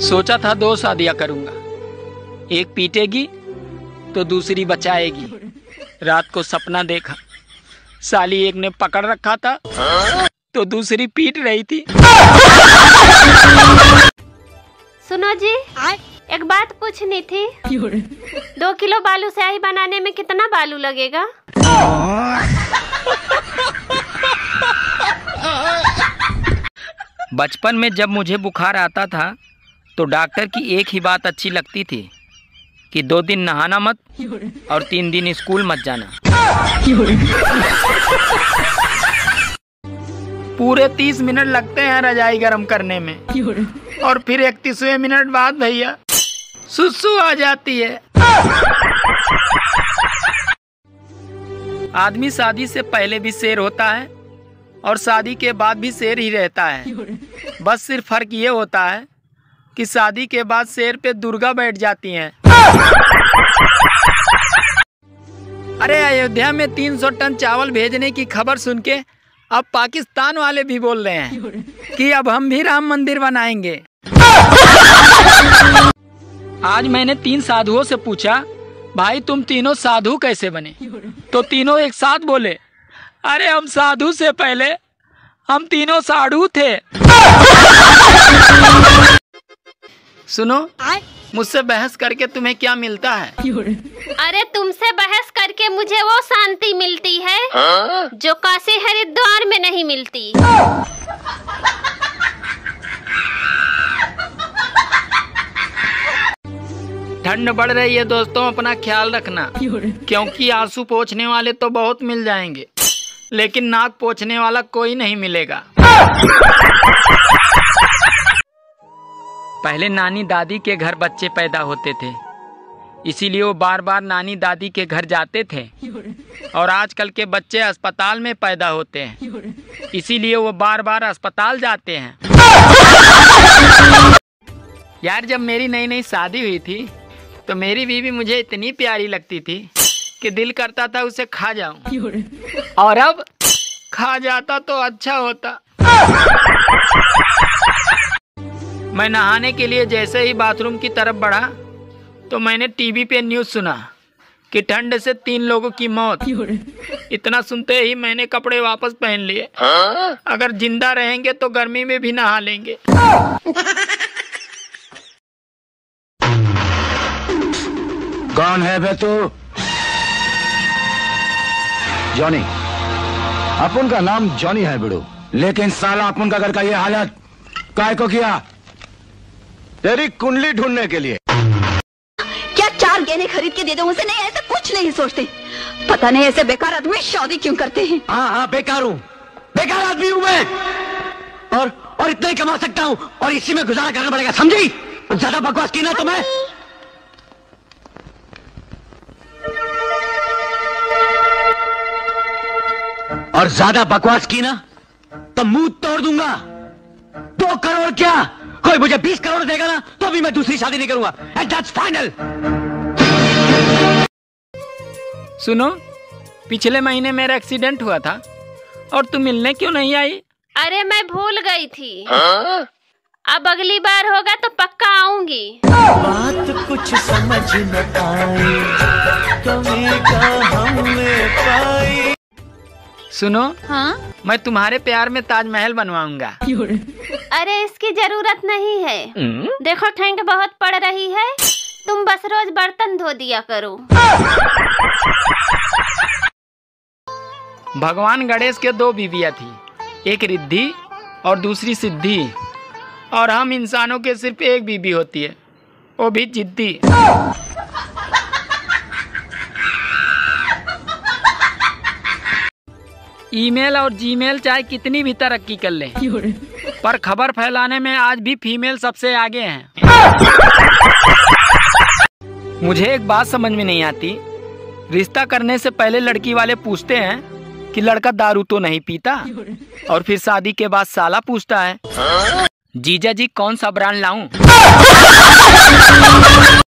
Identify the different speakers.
Speaker 1: सोचा था 2 शादियां करूंगा, एक पीटेगी तो दूसरी बचाएगी। रात को सपना देखा, साली एक ने पकड़ रखा था तो दूसरी पीट रही थी।
Speaker 2: सुनो जी, एक बात पूछनी थी। 2 किलो बालू स्याही बनाने में कितना बालू लगेगा?
Speaker 1: बचपन में जब मुझे बुखार आता था तो डॉक्टर की एक ही बात अच्छी लगती थी कि 2 दिन नहाना मत और 3 दिन स्कूल मत जाना। पूरे 30 मिनट लगते हैं रजाई गर्म करने में और फिर 31वें मिनट बाद भैया सुसु आ जाती है। आदमी शादी से पहले भी शेर होता है और शादी के बाद भी शेर ही रहता है। बस सिर्फ फर्क ये होता है कि शादी के बाद शेर पे दुर्गा बैठ जाती हैं। अरे अयोध्या में 300 टन चावल भेजने की खबर सुन के अब पाकिस्तान वाले भी बोल रहे हैं कि अब हम भी राम मंदिर बनाएंगे। आज मैंने 3 साधुओं से पूछा, भाई तुम तीनों साधु कैसे बने? तो तीनों एक साथ बोले, अरे हम साधु से पहले हम तीनों साधु थे। सुनो, मुझसे बहस करके तुम्हें क्या मिलता है?
Speaker 2: अरे तुमसे बहस करके मुझे वो शांति मिलती है जो काशी हरिद्वार में नहीं मिलती।
Speaker 1: ठंड बढ़ रही है दोस्तों, अपना ख्याल रखना, क्योंकि आंसू पोंछने वाले तो बहुत मिल जाएंगे लेकिन नाक पोंछने वाला कोई नहीं मिलेगा। पहले नानी दादी के घर बच्चे पैदा होते थे, इसीलिए वो बार बार नानी दादी के घर जाते थे। और आजकल के बच्चे अस्पताल में पैदा होते हैं, इसीलिए वो बार बार अस्पताल जाते हैं। यार जब मेरी नई नई शादी हुई थी तो मेरी बीवी मुझे इतनी प्यारी लगती थी कि दिल करता था उसे खा जाऊं, और अब खा जाता तो अच्छा होता। मैं नहाने के लिए जैसे ही बाथरूम की तरफ बढ़ा तो मैंने टीवी पे न्यूज़ सुना कि ठंड से 3 लोगों की मौत। इतना सुनते ही मैंने कपड़े वापस पहन लिए। अगर जिंदा रहेंगे तो गर्मी में भी नहा लेंगे।
Speaker 3: कौन है बे तू? जॉनी। अपन का नाम जॉनी है बिड़ू, लेकिन साला अपन का घर का ये हालत काय को किया? तेरी कुंडली ढूंढने के लिए।
Speaker 4: क्या 4 गहने खरीद के दे दो उसे? नहीं, ऐसा कुछ नहीं सोचते। पता नहीं ऐसे बेकार आदमी शादी क्यों करते हैं।
Speaker 3: हाँ बेकार हूँ, बेकार आदमी हूँ मैं, और इतना ही कमा सकता हूँ और इसी में गुजारा करना पड़ेगा, समझी? ज्यादा बकवास की ना तुम्हें। और ज्यादा बकवास की ना तो मुंह तोड़ दूंगा। 2 करोड़ क्या, कोई मुझे 20 करोड़ देगा ना तो भी मैं दूसरी शादी नहीं करूंगा। And that's final.
Speaker 1: सुनो, पिछले महीने मेरा एक्सीडेंट हुआ था और तुम मिलने क्यों नहीं आई?
Speaker 2: अरे मैं भूल गई थी। अब अगली बार होगा तो पक्का आऊंगी।
Speaker 5: बात कुछ समझ न आई, कमी कहाँ में पाई।
Speaker 1: सुनो,
Speaker 2: हाँ?
Speaker 1: मैं तुम्हारे प्यार में ताजमहल बनवाऊंगा।
Speaker 2: अरे इसकी जरूरत नहीं है। देखो ठंड बहुत पड़ रही है, तुम बस रोज बर्तन धो दिया करो।
Speaker 1: भगवान गणेश के 2 बीवियां थी, एक रिद्धि और दूसरी सिद्धि। और हम इंसानों के सिर्फ एक बीवी होती है, वो भी जिद्दी। ईमेल और जीमेल चाहे कितनी भी तरक्की कर लें, पर खबर फैलाने में आज भी फीमेल सबसे आगे हैं। मुझे एक बात समझ में नहीं आती, रिश्ता करने से पहले लड़की वाले पूछते हैं कि लड़का दारू तो नहीं पीता, और फिर शादी के बाद साला पूछता है जीजा जी कौन सा ब्रांड लाऊं?